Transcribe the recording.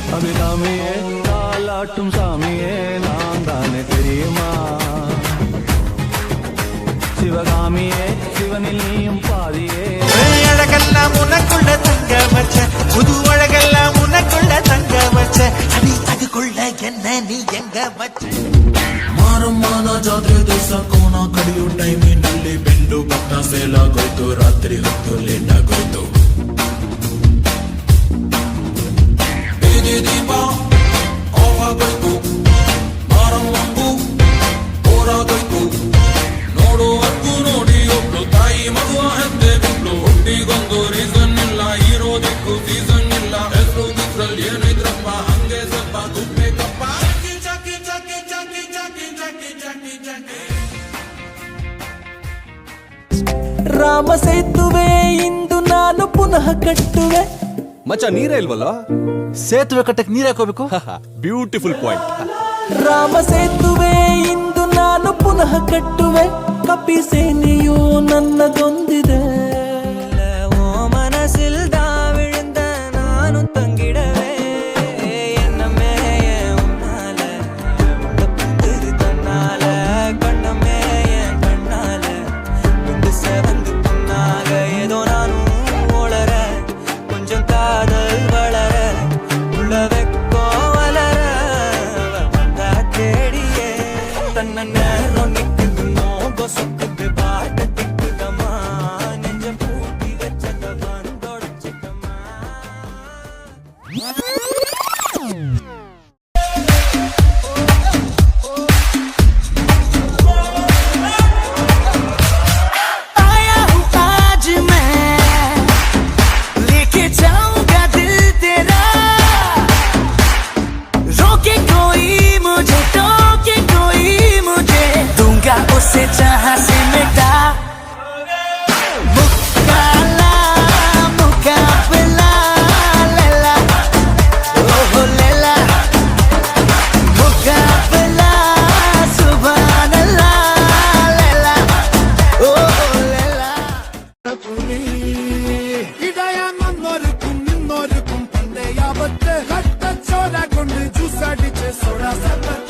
அபிராமியே தாலாட்டும் சாமியே நான் தானே தெரியுமா சிவகாமியே சிவனில் நீயும் பாதியே அழகெல்லாம் உனக்குள்ள தங்க வச்ச புது அழகெல்லாம் உனக்குள்ள தங்க வச்ச அடி அதுக்குள்ள என்ன நீ எங்க வச்ச ಮಾರಮ್ಮನ ಜಾತ್ರೆ ದಿವಸ ಕೋನ ಕಡಿಯೋ ಟೈಮಿನಲ್ಲಿ ಬೆಂಡು ಬತ್ತ ಸೇಲಾಗೋಯ್ತು ರಾತ್ರಿ ಹೊತ್ತು ಲೇಟ್ ಆಗೋಯ್ತು ಬೀದಿ ದೀಪ ಆವಾಗೋಯ್ತು ಮಾರಮ್ಮಂಗೂ ಹೋರಾಗೋಯ್ತು ನೋಡುವಕ್ಕೂ ನೋಡಿ ಒಬ್ಳು ತಾಯಿ ಮಗುವ ಹೆದ್ದೆ ಬಿಟ್ಲು ಹುಟ್ಟಿಗೊಂದು ರೀಸನ್ ಇಲ್ಲ ಇರೋದಕ್ಕೂ ಸೀಸನ್ ಇಲ್ಲ ಹೆಸರು ಗಿಸ್ರಲ್ಲಿ ಏನಿದ್ರಪ್ಪ ಹಂಗೆ ಸ್ವಲ್ಪ ದುಡ್ಬೇಕಪ್ಪ ರಾಮ ಸೇತುವೆ ಇಂದು ನಾನು ಪುನಃ ಕಟ್ಟುವೆ ಮಚ್ಚ ನೀರೇ ಇಲ್ವಲ್ಲ ಸೇತುವೆ ಕಟ್ಟಕ್ಕೆ ನೀರ್ ಹಾಕೋಬೇಕು ಬ್ಯೂಟಿಫುಲ್ ಪಾಯಿಂಟ್ ರಾಮ ಸೇತುವೆ ಇಂದು ನಾನು ಪುನಃ ಕಟ್ಟುವೆ ಕಪಿ ಸೇನೆಯು ನನ್ನದೊಂದಿದೆ ಓ ಮನಸ್ಸಿಲ್ದ ವಿழுந்த ನಾನು ತಂಗಿಡವೆ ಎನ್ನ ಮೇಯ ಉನ್ನಾಲ புத்து தன்னால கண்ண மேய கண்ணால வந்து செவந்து புண்ணாக ஏதோ நானும் ஒளர கொஞ்சம் காதல் வளர உள்ள வெக்கோ வளர வந்தா தேடியே தன்ன நேரம் நிக்குது மோக சொக்குது பாட்ட திக்குதமா நெஞ்ச பூட்டி வச்சத வந்தொடச்சிட்டமா आया हूँ आज मैं लेके जाऊंगा दिल तेरा रोके कोई मुझे टोके कोई मुझे दूंगा उसे जहाँ से मिटा मुकाला मुकाबला लैला ओहो लैला मुकाबला सुभान अल्लाह लैला ओहो लैला ഇടയാന്നൊരുക്കും നിന്നൊരുക്കും പണ്ടേ ആപത്ത് കട്ടച്ചോര കൊണ്ട് ജ്യൂസ് അടിച്ച് സോഡ സർബത്ത്